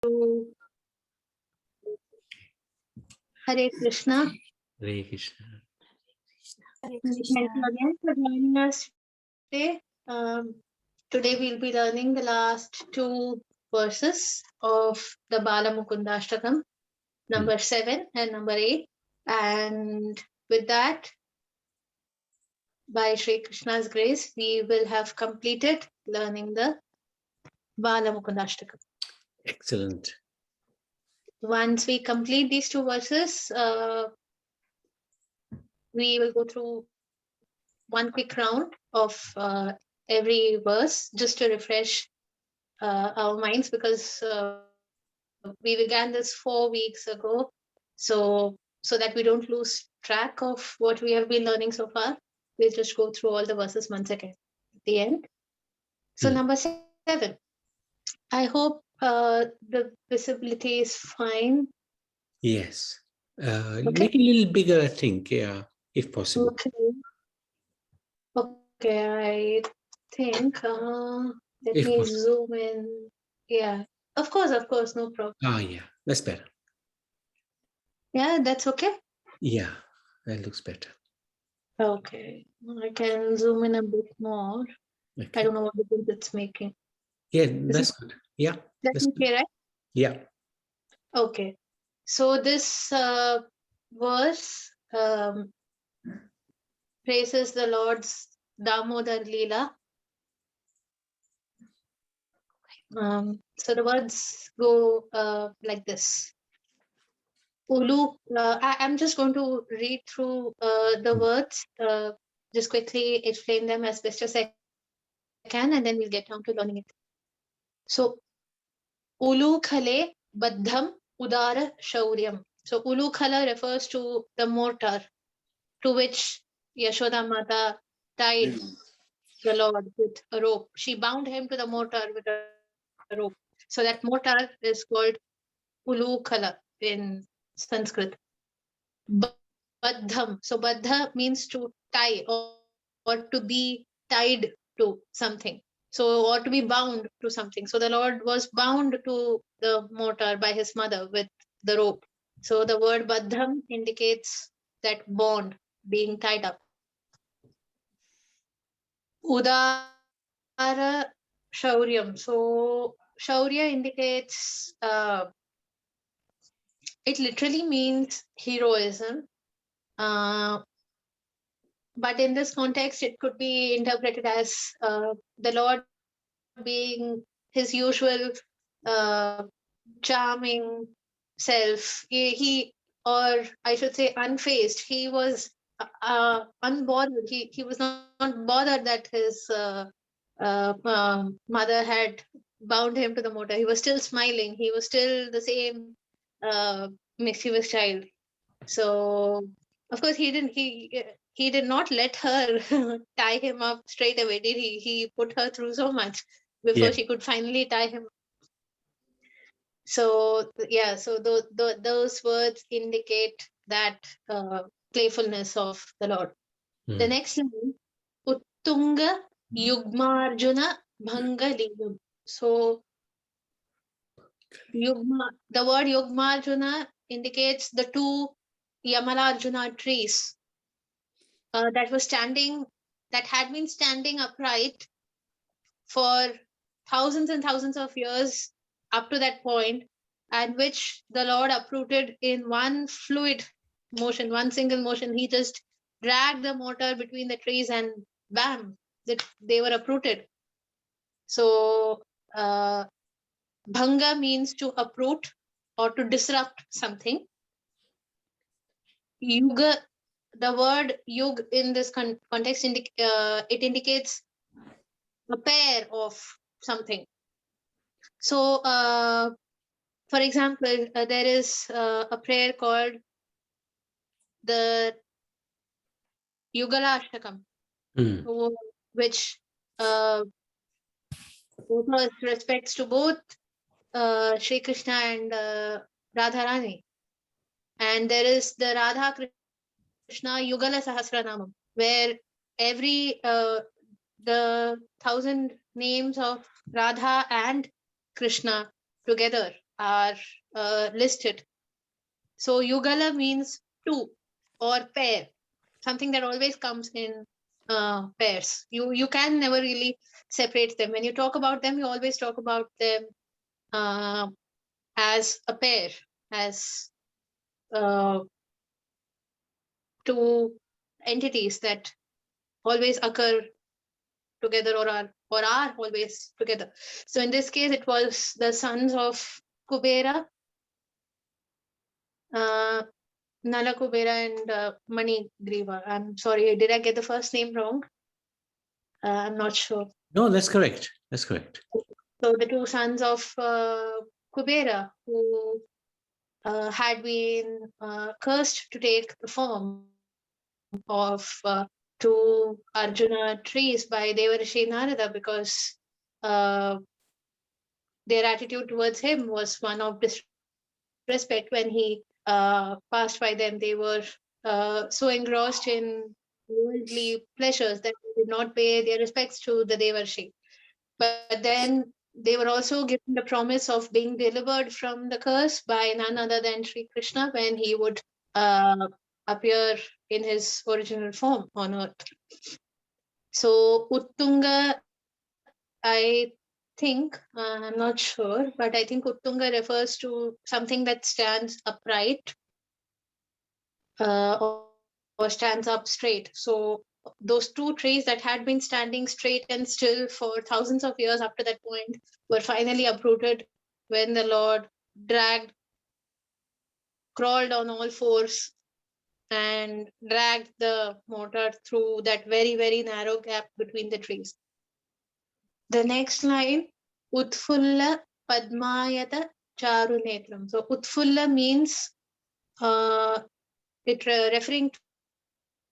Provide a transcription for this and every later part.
Hare Krishna. Hare Krishna. Thank you again for joining us today. Today we'll be learning the last two verses of the Bala Mukundastakam, number 7 and number 8. And with that, by Sri Krishna's grace, we will have completed learning the Bala Mukundastakam. Excellent. Once we complete these two verses, we will go through one quick round of every verse just to refresh our minds, because we began this 4 weeks ago, so that we don't lose track of what we have been learning so far. We'll just go through all the verses once again at the end. So number 7, I hope the visibility is fine. Yes. Okay. Make it a little bigger, I think, yeah, if possible. Okay, I think let If me possible. zoom in. Yeah, of course, no problem. Yeah, that's better. Yeah, that's okay. Yeah, that looks better. Okay, I can zoom in a bit more. Okay. I don't know what difference it's making. Yeah, that's good. Yeah. That's okay, right? Yeah. Okay. So this verse praises the Lord's Damodar Leela. So the words go like this. Ulu, I'm just going to read through the words, just quickly explain them as best as I can, and then we'll get down to learning it. So, Ulu Khale Baddham Udara Shauryam. So, Ulu Khala refers to the mortar to which Yashoda Mata tied the Lord with a rope. She bound him to the mortar with a rope. So, that mortar is called Ulu Khala in Sanskrit. Baddham. So baddha means to tie or to be tied to something. So, or to be bound to something. So the Lord was bound to the mortar by his mother with the rope. So the word baddham indicates that bond, being tied up. Udara Shauryam. So Shaurya indicates, it literally means heroism. But in this context, it could be interpreted as the Lord being his usual charming self. Or I should say, unfazed. He was unbothered. He was not bothered that his mother had bound him to the mortar. He was still smiling. He was still the same mischievous child. So, of course, he did not let her tie him up straight away, did he? He put her through so much before she could finally tie him. So, yeah, so those words indicate that playfulness of the Lord. The next line, Uttunga Yugmarjuna Bhangaliyam. So, the word Yugmarjuna indicates the two Yamalarjuna trees that had been standing upright for thousands and thousands of years up to that point, and which the Lord uprooted in one fluid motion, one single motion. He just dragged the mortar between the trees and bam, they were uprooted. So bhanga means to uproot or to disrupt something. Yuga, the word yug in this context, it indicates a pair of something. So, for example, there is a prayer called the Yugalashtakam, which respects to both Sri Krishna and Radharani. And there is the Radha Krishna Yugala Sahasranamam, where every the 1,000 names of Radha and Krishna together are listed. So Yugala means two or pair, something that always comes in pairs. You can never really separate them. When you talk about them, you always talk about them as a pair, as two entities that always occur together or are always together. So in this case, it was the sons of Kubera, Nala Kubera and Mani Griva. I'm sorry, did I get the first name wrong? I'm not sure. No, that's correct. That's correct. So the two sons of Kubera, who had been cursed to take the form of two Arjuna trees by Devarishi Narada, because their attitude towards him was one of disrespect. When he passed by them, they were so engrossed in worldly pleasures that they did not pay their respects to the Devarshi. But then they were also given the promise of being delivered from the curse by none other than Sri Krishna when he would appear in his original form on earth. So Uttunga, I think, I'm not sure, but I think Uttunga refers to something that stands upright or stands up straight. So those two trees that had been standing straight and still for thousands of years after that point were finally uprooted when the Lord crawled on all fours and dragged the mortar through that very, very narrow gap between the trees. The next line, Utfulla Padmayata Charunetram. So Utfulla means referring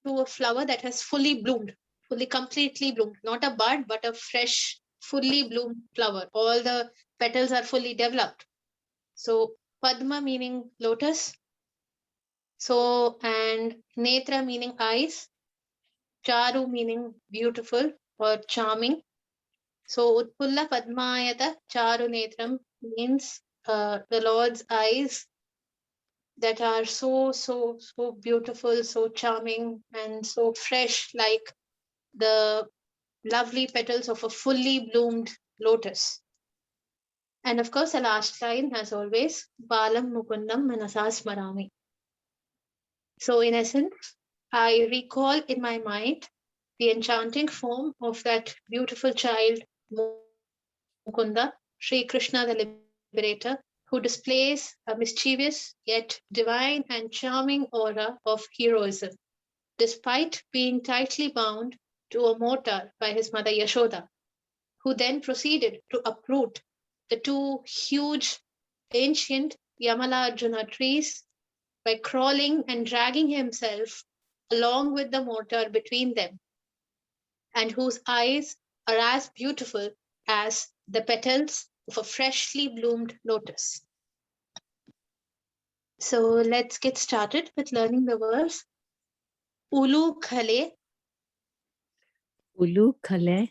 to a flower that has fully bloomed, fully completely bloomed, not a bud, but a fresh, fully bloomed flower. All the petals are fully developed. So Padma meaning lotus. So, and Netra meaning eyes. Charu meaning beautiful or charming. So Utpulla Padmayata Charu Netram means the Lord's eyes that are so beautiful, so charming, and so fresh, like the lovely petals of a fully bloomed lotus. And of course, the last line, as always, Balam Mukundam Manasas Marami. So in essence, I recall in my mind the enchanting form of that beautiful child, Mukunda, Sri Krishna the Liberator, who displays a mischievous yet divine and charming aura of heroism, despite being tightly bound to a mortar by his mother Yashoda, who then proceeded to uproot the two huge ancient Yamala-Arjuna trees by crawling and dragging himself along with the mortar between them, and whose eyes are as beautiful as the petals of a freshly bloomed lotus. So let's get started with learning the verse. Ulu khale. Ulu khale.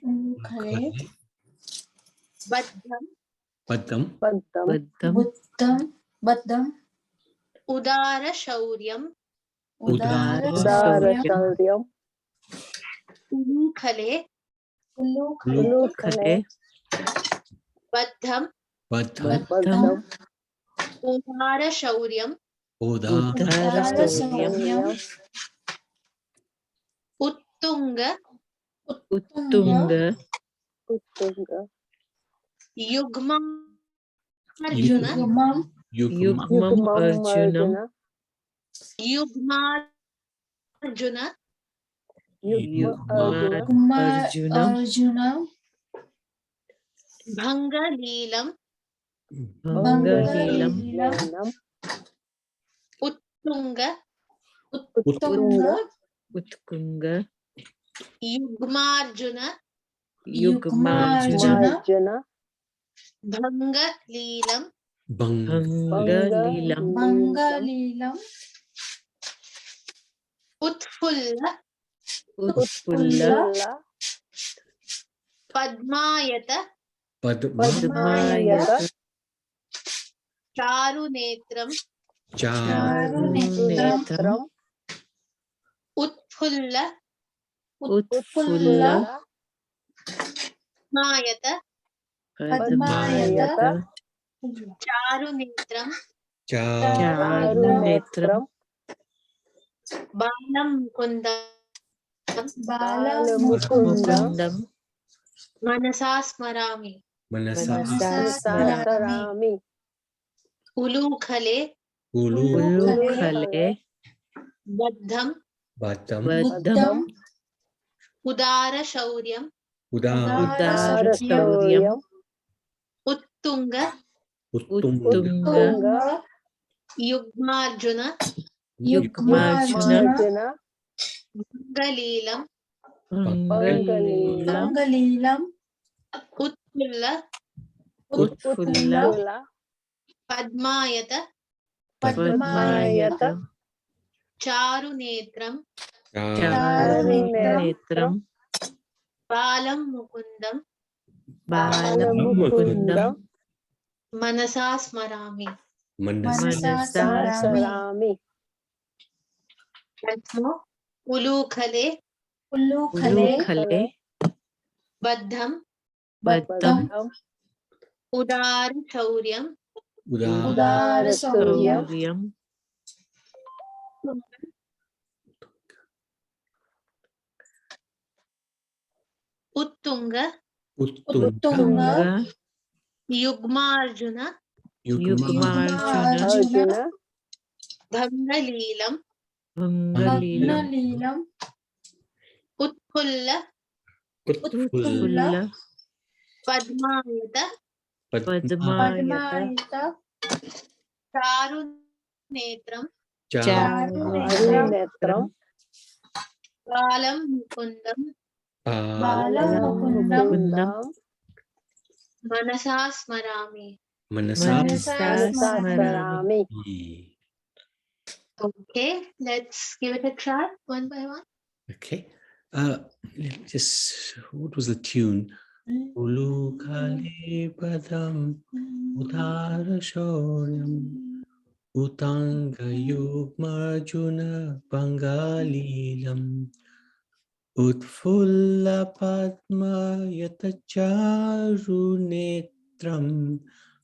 Paddam. Baddam. Udara shauryam. Udara shauryam. Ulu khale. Ulu khale. Baddham. Udara shauryam. Udara shauryam. Uttunga. Uttunga. Yugma Arjuna. Yugmam Arjunam. Yugma Arjuna. Arjunam. Bhanga Leelam. Leelam. Uttunga. Utkunga. Yugmarjuna. Yugmarjuna. Bhanga Leelam. Leelam. Utfulla. Utpulla. Padmayata. Padmayata. Charunetram. Charunetram. Utfulla. Utfulla. Mayata. Padmayata. Charunetram. Charunetram. Balam Mukundam. Mukundam. Manasa Smarami. Manasasmarami. Ulukhale. Ulukhale. Baddham. Baddham. Udara Shauryam. Udarasauryam. Uttunga. Uttunga. Yugmarjuna. Yugmarjuna. Galilam. Pangalilam. Utfulla. Utfulla. Padmayata. Padmayata. Charunetram. Charunetram. Balam Mukundam. Balamukundam. Manasa Smarami. Manasasmarami. Once more. Ulukhale. Ulukhale. Baddham. Baddham. Udara Shauryam. Udarasauryam. Uttunga. Uttunga. Yugmarjuna. Yugmarjuna. Dhangalilam. Pangalilam. Utfulla. Utfulla. Padmayata. Padmayata. Charunetram. Charunetram. Balam Mukundam. Balamukundam. Manasa Smarami. Manasasmarami. Okay, let's give it a try one by one. Okay. Just what was the tune? Ulu Kali Padam Udara Shoryam Utanga Yugmarjuna Pangalilam Utfulla Padma Yatacharunetram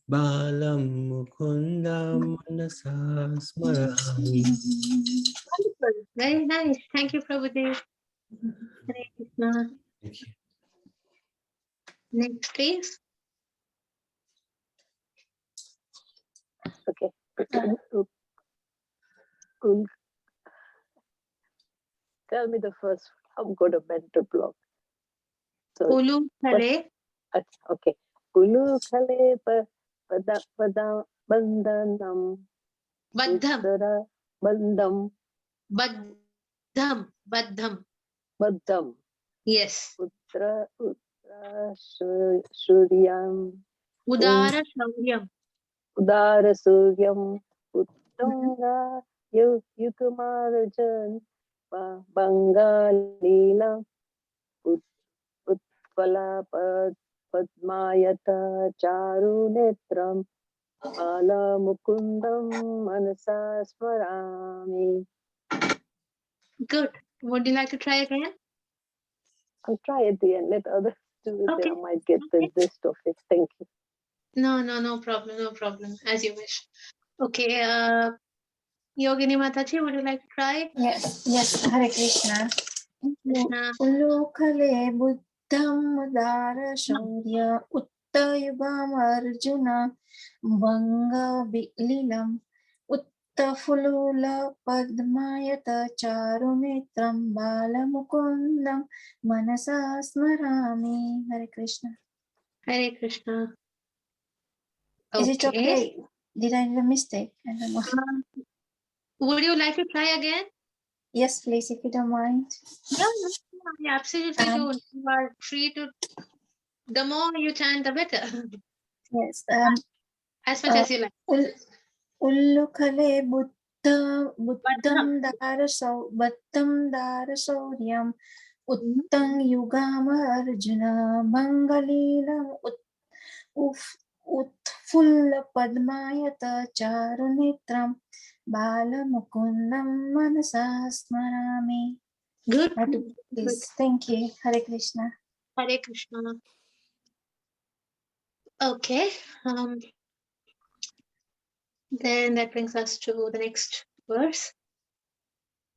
Balam Mukundam Manasa Smarami. Wonderful. Very nice. Thank you, Prabhudev. Hare Krishna. Thank you. Next, please. Okay. Tell me the first. I'm going to mental block. So, Ulukhale. okay. Ulu khale bandhanam. Baddham. Bandham. Baddham. Yes. Uttara Shuryam. Udara Shauryam. Udara Suryam. Uttunga Yukumarajan. Bangalilam. Utpala Padmayata Charunetram. Bala Mukundam Manasa Smarami. Good. Would you like to try again? I'll try at the end. Let others do it. Okay. I might get the gist of it. Thank you. No problem. As you wish. Okay. Yogini Mataji, would you like to try? Yes. Hare Krishna. Krishna. Ulukhale buddham udara shaurya uttayugam arjuna banga bililam uttafulula padmayata charunetram balamukundam manasa smarami. Hare Krishna. Hare Krishna. Is it okay? Did I make a mistake? I don't know. Would you like to try again? Yes, please, if you don't mind. No, absolutely don't. You are free to. The more you chant, the better. Yes. As much as you like. Ulukhale buddham darasauriyam uttang yugama arjuna bangalilam Utfulla padmayata charunetram balamukundam manasa smarami. Good. I do Good. this. Thank you. Hare Krishna. Hare Krishna. Okay. Then that brings us to the next verse,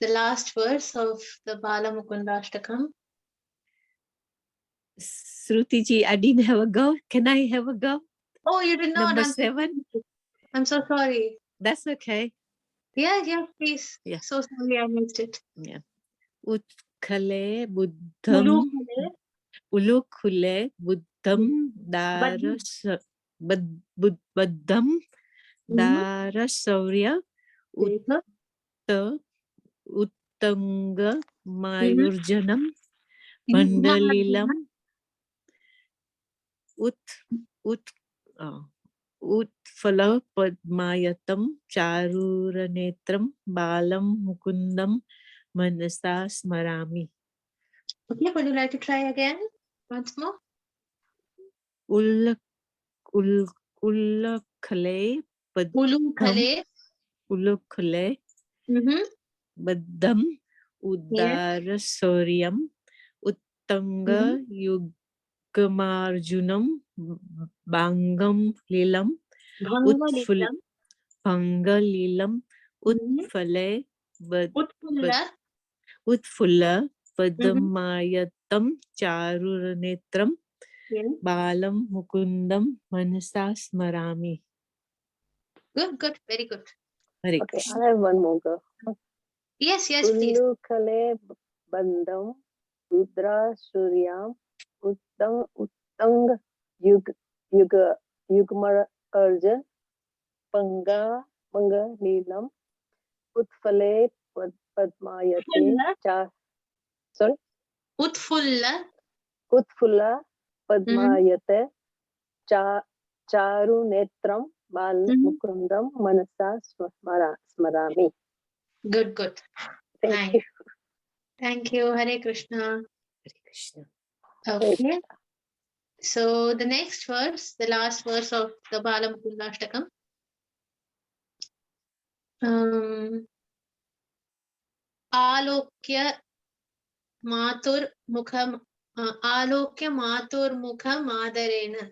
the last verse of the Bala Mukundastakam. Shruti ji, I didn't have a go. Can I have a go? Oh, you did not. Number 7. I'm so sorry. That's okay. Yeah, please. Yeah. So sorry I missed it. Yeah. Utkale buddham ulukule buddham buddham darasaurya uttanga mayurjanam mandalilam utfala padmayatam charuranetram balam mukundam manasa smarami. Okay, would you like to try again once more? Ullakale Ulukale. ulukale badam udarasoryam uttanga yugamarjunam bangam lilam Pangalilam utfale utfulla padamayatam charuranetram balam mukundam manasa smarami. Good, very good. Hare Okay, Krishna. I have one more go. Yes, please. Ullukale bandam rudra suryam uttang yugmar arjan panga nilam utfale padmayate sorry Utfulla padmayate charu netram bal mukundam manasa smarami. Good. Thank you. Thank you. Hare Krishna. Hare Krishna. Okay. So the next verse, the last verse of the Bala Mukundastakam. Alokya matur mukham adarena.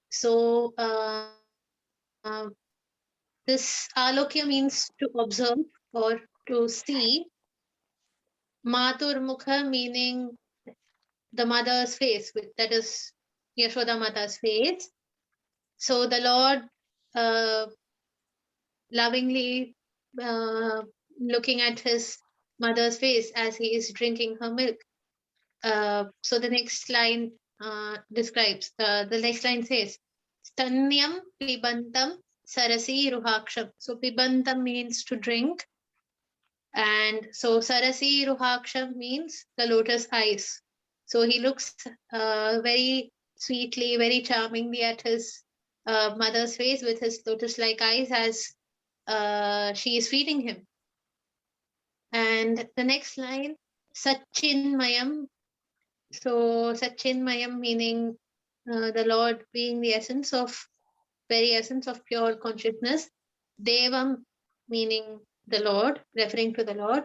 So this alokya means to observe or to see. Matur mukha meaning the mother's face, that is Yashoda Mata's face. So the Lord lovingly looking at his mother's face as he is drinking her milk. So the next line describes, the next line says, Stanyam pibantam sarasi ruhaksham. So pibantam means to drink. And so sarasi ruhaksham means the lotus eyes. So he looks very sweetly, very charmingly at his mother's face with his lotus-like eyes as she is feeding him. And the next line, Satchinmayam. So Satchinmayam meaning the Lord being the very essence of pure consciousness. Devam meaning the Lord, referring to the Lord.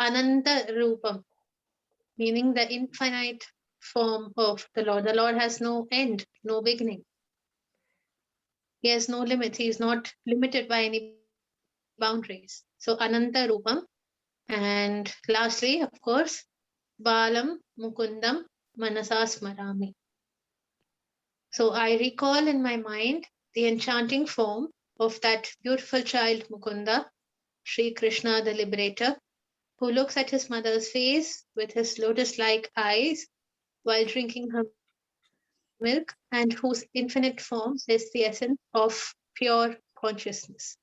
Ananta Rupam meaning the infinite form of the Lord. The Lord has no end, no beginning. He has no limits. He is not limited by any boundaries. So Ananta Rupam. And lastly, of course, Balam Mukundam Manasa Smarami. So I recall in my mind the enchanting form of that beautiful child Mukunda, Sri Krishna the Liberator, who looks at his mother's face with his lotus-like eyes while drinking her milk, and whose infinite form is the essence of pure consciousness.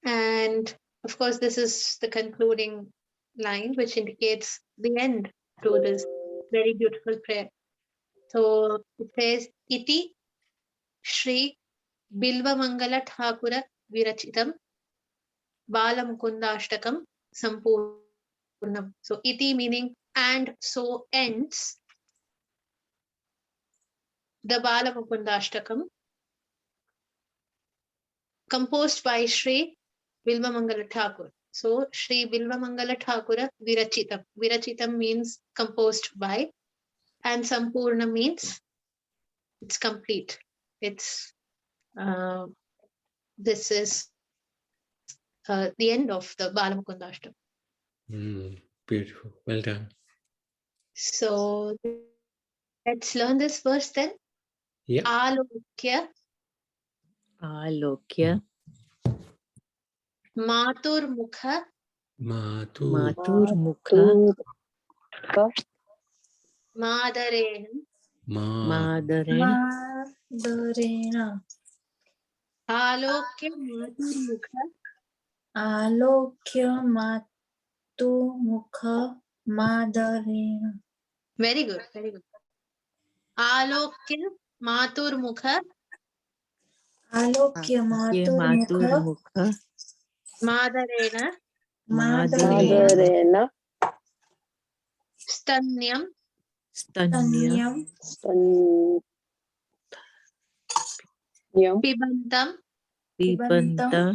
And of course, this is the concluding line, which indicates the end to this very beautiful prayer. So it says, Iti Shri Bilvamangala Thakura Virachitam Bala Mukundastakam Sampurnam. So iti meaning and so ends the Bala Mukundastakam, composed by Shri Bilvamangal Thakur. So Shri Bilvamangal Thakur Virachitam. Virachitam means composed by, and Sampurna means it's complete. It's this is the end of the Bala Mukundastakam. Beautiful. Well done. So let's learn this verse then. Yeah. Alokya Alokya Matur Mukha Matur Mukha Madaren Madaren Madarena. Alokya Matur Mukha. Alokya matu mukha madarena. Very good, very good. Alokya Matur Mukha Alokya matur Matur mukha Mukha Madarena Madarena Stanyam Stanya Pibantam Pibanta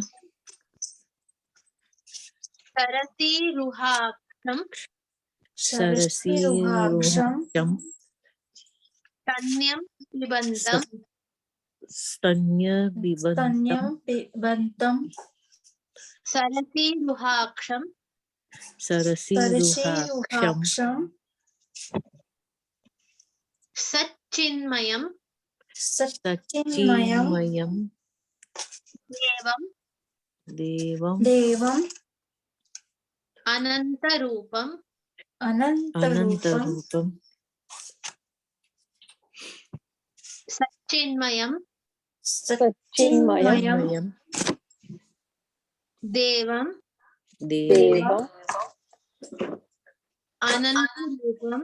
Sarati Ruhakam Sarasi Ruhaksham Ruhaksham Stanyam Pibantam Stanya Bibantam Stanyam Pibantam Sarati Ruhaksham Sarasi Sarasi Ruhaksham Ruhaksham Satchinmayam Satchinmayam Satchinmayam Devam Devam Devam Anantarupam Anantarupam Anantarupam Satchinmayam Satchinmayam Mayam Devam Devam Anantarupam Anantarupam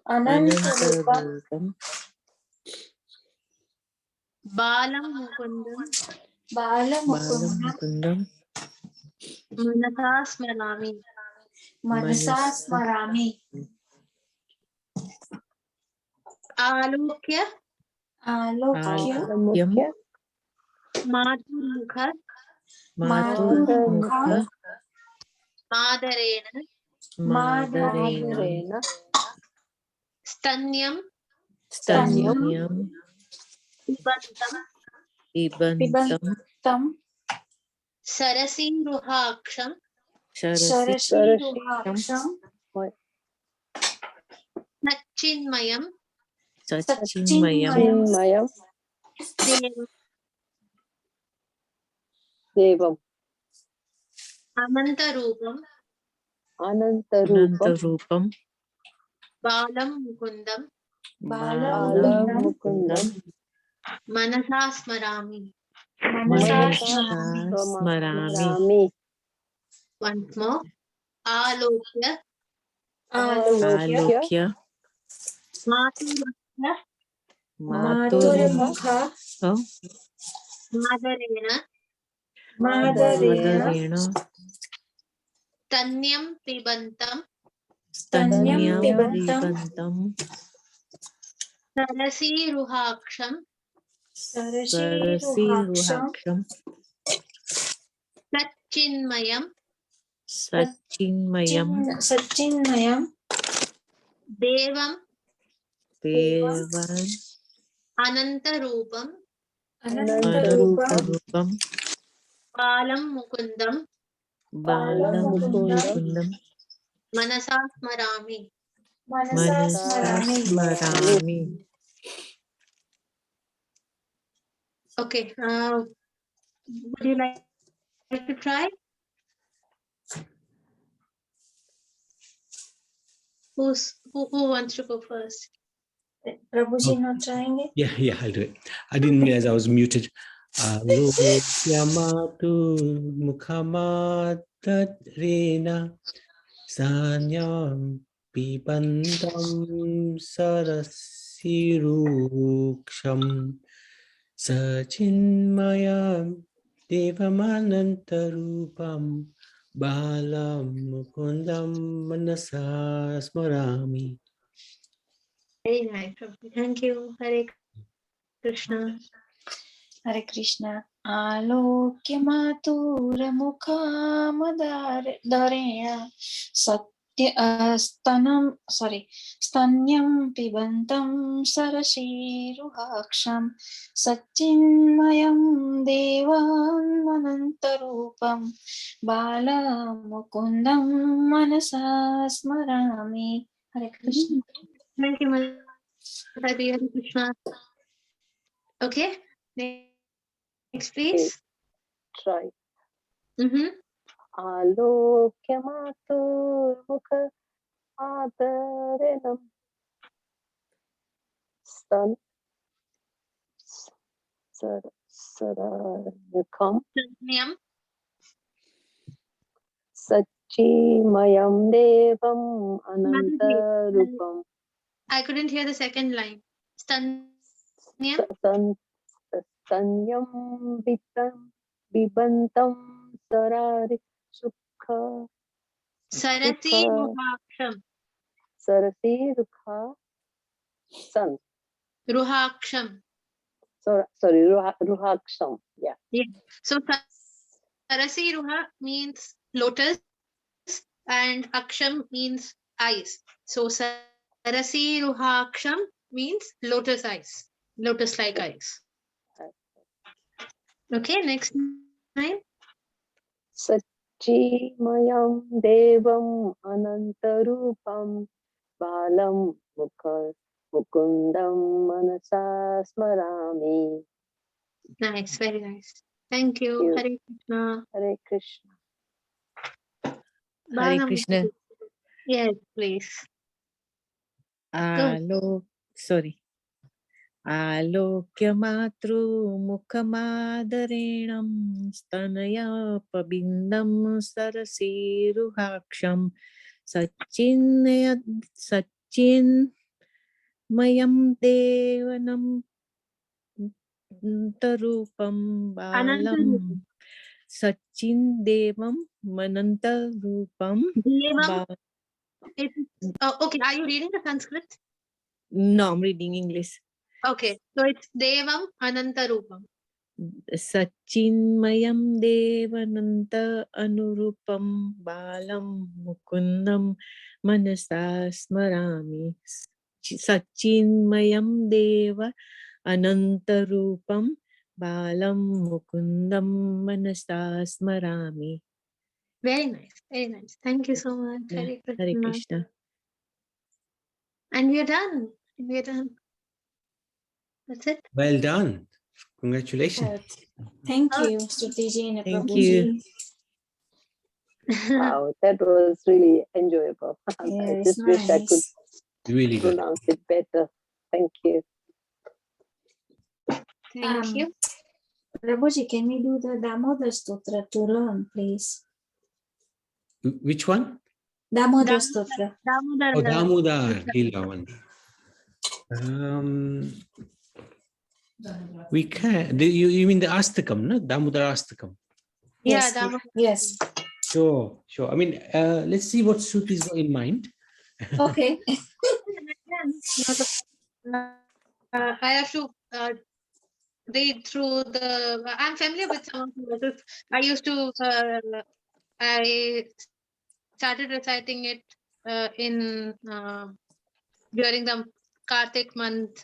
Anantarupam Balam Mukundam Bala Bala Mukundam Manasa Smarami. Manasa Smarami. Alokya Alokya Alokyam Matur Mukha Matur Mukha Madarena Madarena Stanyam Stanyam Pibantam Pibantam Pibantam Sarasi Ruhaksham Sarasi Sarasi Ruhaksham Satchinmayam Satchinmayam Devam Devam Anantarupam Anantarupam Balam Mukundam Bala Bala Mukundam Mukundam Manasa Smarami. Manasa Smarami Once more. Alokya Alokya Matur Matur Mukha Madarena Madarena Madarena Stanyam Pibantam Stanyam Pibantam Pibantam Sarasi Ruhaksham Sarasi Sarasi Ruhaksham Ruhaksham Satchinmayam Satchinmayam Satchinmayam Devam Devan Anantarupam Anantarupam Anantarupam Balam Mukundam Balam Mukundam Manasa Smarami. Manasa Manasa Smarami. Smarami. Okay. Would you like to try? Who wants to go first? Prabhuji not trying it? Yeah, I'll do it. I didn't realize I was muted. Alokya Matu Mukhamadrena Sanyam Pibantam Sarasiruksham Sachinmayam Devamanantarupam Balam Mukundam Manasa Smarami. Very nice. Thank you. Hare Krishna. Hare Krishna. Alokya matura mukhamadhareya stanyam pibantam sarasiruhaksham satchinmayam devam manantarupam Bala Mukundam manasa smarami. Hare Krishna. Thank you, Mataji. Hare Krishna. Okay, next please. Try. Mukha Adarenam Sarayukam Sanyam. Sachimayam Devam Anantarupam. I couldn't hear the second line. Stanyam. Sanyam Bibantam Sarari Sukha Sarasi Ruhaksham. Sarasi Rukha San. Ruhaksham. Sorry, Ruhaksham. Yeah. So Sarasi Ruha means lotus and Aksham means eyes. So Sarasi Ruhaksham means lotus eyes, lotus-like eyes. Okay, next line. Sachimayam Devam Anantarupam Balam Mukundam Manasa Smarami. Nice, very nice. Thank you. You. Hare Krishna. Hare Krishna. Hare Krishna. Yes, please. Sorry. Alokya matru mukhamadarenam stanaya pabindam sarasiruhaksham mayam devanam tarupam balam Sachin Devam Manantarupam. Devam. Okay, are you reading the Sanskrit? No, I'm reading English. Okay, so it's Devam Anantarupam. Sachinmayam Devananta Anurupam Balam Mukundam Manasa Smarami. Sachinmayam Deva Anantarupam Balam Mukundam Manasa Smarami. Very nice, very nice. Thank you so much. Yeah. Hare Krishna. Hare Krishna. And we are done. We are done. That's it. Well done. Congratulations. Thank you, Shruti and Thank Prabhuji. Wow, that was really enjoyable. I Yes, just wish I could Really good. pronounce it better. Thank you. Thank you. Prabhuji, can we do the Damodar Stotra to learn, please? Which one? Damodar Stotra. Damodar. Oh, Damodar. Lila one. We can. You mean the Astakam, no? Damodar Astakam. Yeah, Yes, Damodar. yes. Sure. I mean, let's see what Shruti's got in mind. Okay. I have to read through the. I'm familiar with some of the verses. I used to. I started reciting it in during the Kartik month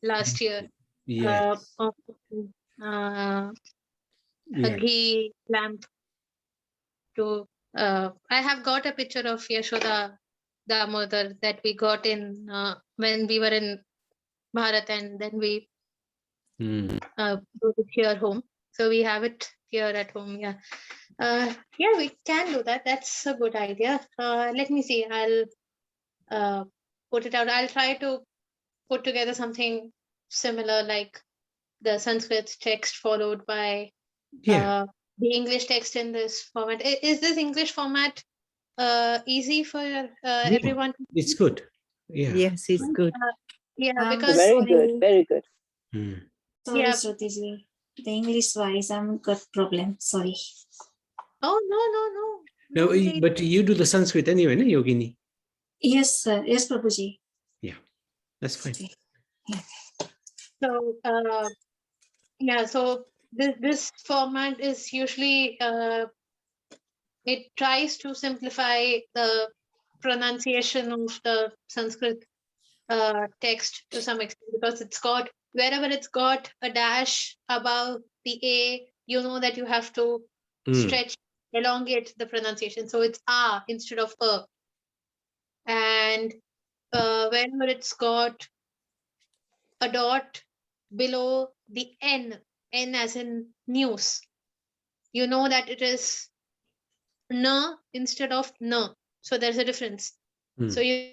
last year. Yes. Of a ghee lamp. To I have got a picture of Yashoda Damodar that we got in when we were in Bharat, and then we brought it here home. So we have it here at home. Yeah, yeah, we can do that. That's a good idea. Let me see. I'll put it out. I'll try to put together something similar, like the Sanskrit text followed by the English text in this format. Is this English format easy for everyone? It's good. Yeah. Yes, it's good. Yeah, because Very good, very good. Sorry, Yeah. Shruti. The English wise, I've got problem. Sorry. Oh no. No, but you do the Sanskrit anyway, no, Yogini? Yes, sir. Yes, Prabhuji. Yeah, that's fine. Yeah. So yeah, so this format is usually it tries to simplify the pronunciation of the Sanskrit text to some extent, because it's got, wherever it's got a dash above the A, you know that you have to stretch, elongate the pronunciation. So it's A instead of A. And whenever it's got a dot below the N, N as in news, you know that it is N instead of N. So there's a difference. So you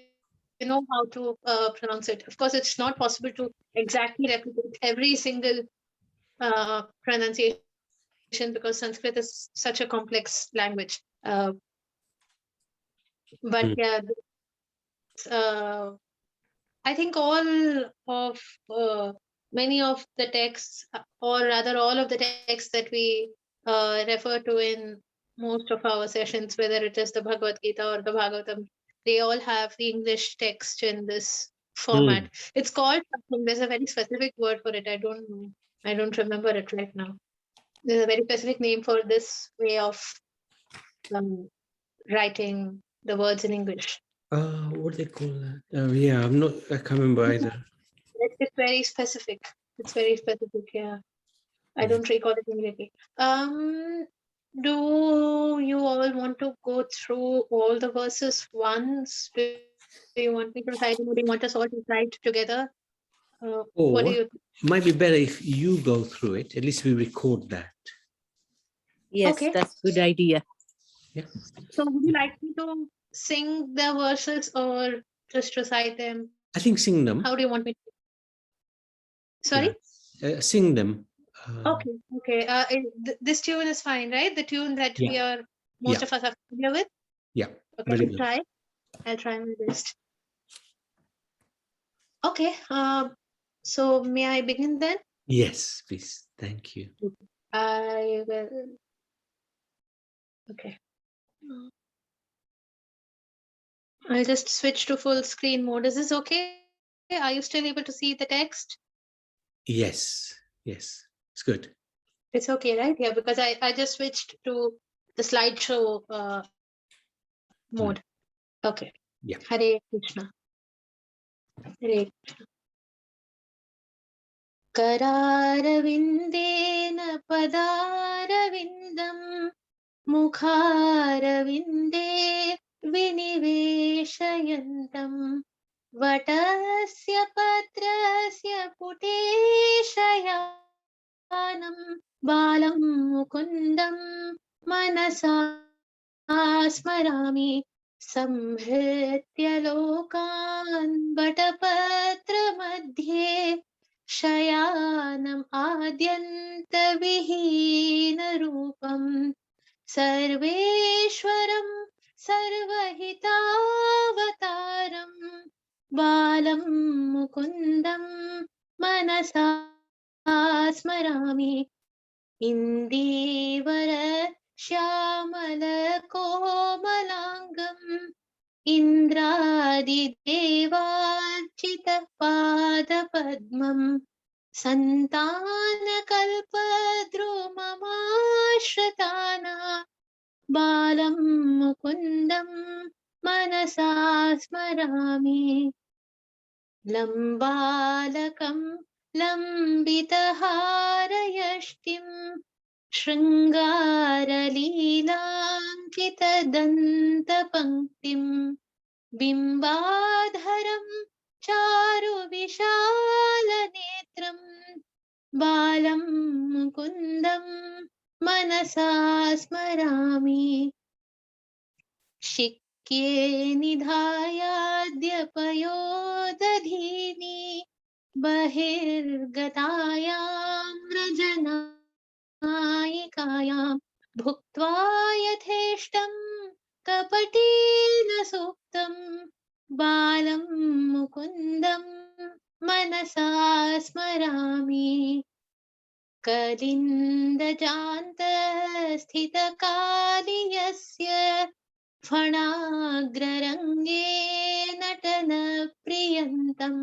know how to pronounce it. Of course, it's not possible to exactly replicate every single pronunciation, because Sanskrit is such a complex language. But yeah, I think all of many of the texts, or rather all of the texts that we refer to in most of our sessions, whether it is the Bhagavad Gita or the Bhagavatam, they all have the English text in this format. It's called something. There's a very specific word for it. I don't know. I don't remember it right now. There's a very specific name for this way of writing the words in English. What do they call that? Yeah, I can't remember either. It's very specific. It's very specific, yeah. I don't recall it immediately. Do you all want to go through all the verses once? Do you want me to recite them, or do you want us all to write together? What do you think? It might be better if you go through it. At least we record that. Yes, Okay. that's a good idea. Yeah. So would you like me to sing the verses or just recite them? I think sing them. How do you want me to? Sorry? Yeah. Sing them. Okay, okay. This tune is fine, right? The tune that we are, most of us are familiar with? Yeah. Okay, Very I'll good. try. I'll try my best. Okay, so may I begin then? Yes, please. Thank you. I will. Okay. I'll just switch to full screen mode. Is this okay? Are you still able to see the text? Yes, yes. It's good. It's okay, right? Yeah, because I just switched to the slideshow mode. Okay. Yeah. Hare Krishna. Hare Krishna. करारविन्देन पदारविन्दम् मुखारविन्दे विनिवेशयन्तम् वटस्य पत्रस्य पुटेशयानं बालं मुकुन्दं मनसा स्मरामि संहृत्य लोकान् वटपत्रमध्ये शयानम् आद्यन्तविहीनरूपम् सर्वेश्वरं सर्वहितावतारं बालं मुकुन्दं मनसा स्मरामि इन्दीवर श्यामलकोमलाङ्गम् इन्द्रादिदेवार्चितपादपद्मम् सन्तानकल्पद्रुममाश्रितानां बालं मुकुन्दं मनसा स्मरामि लम्बालकं लम्बितहारयष्टिं शृङ्गारलीलाङ्कितदन्तपङ्क्तिं बिम्बाधरं चारुविशालनेत्रं बालं मुकुन्दं मनसा स्मरामि शिक्ये निधायाद्यपयोदधीनि बहिर्गतायां व्रजनायिकायां भुक्त्वा यथेष्टं कपटेन सूक्तं बालं मुकुन्दं मनसा स्मरामि कलिन्दजान्तस्थितकालियस्य फणाग्ररङ्गे नटनप्रियन्तं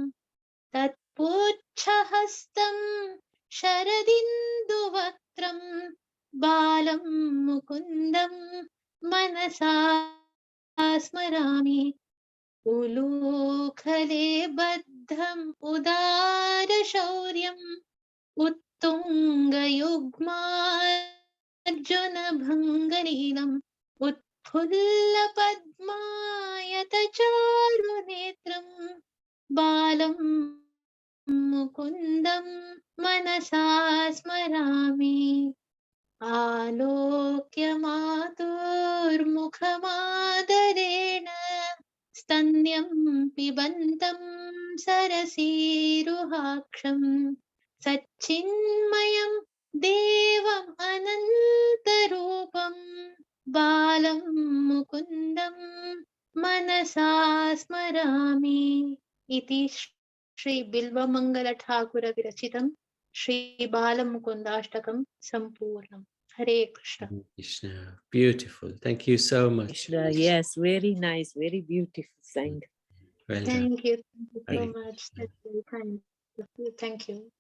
तत्पुत्र पुच्छहस्तं शरदिन्दुवक्त्रं बालं मुकुन्दं मनसा स्मरामि उलूखले बद्धम् उदारशौर्यम् उत्तुङ्गयुग्मार्जुनभङ्गनीलम् उत्फुल्लपद्मायतचारुनेत्रम् बालं मुकुन्दं मनसा स्मरामि आलोक्य मातुर्मुखमादरेण स्तन्यं पिबन्तं सरसीरुहाक्षम् सच्चिन्मयं देवम् अनन्तरूपं बालं मुकुन्दं मनसा स्मरामि इति श्री बिल्वमंगल ठाकुर विरचितं श्री बालमुकुंदाष्टकं संपूर्णम्। Hare Krishna. Krishna. Beautiful. Thank you so much. Krishna, yes, very nice, very beautiful sang. Well done. Thank you so Hare much. That's very kind of you. Thank you.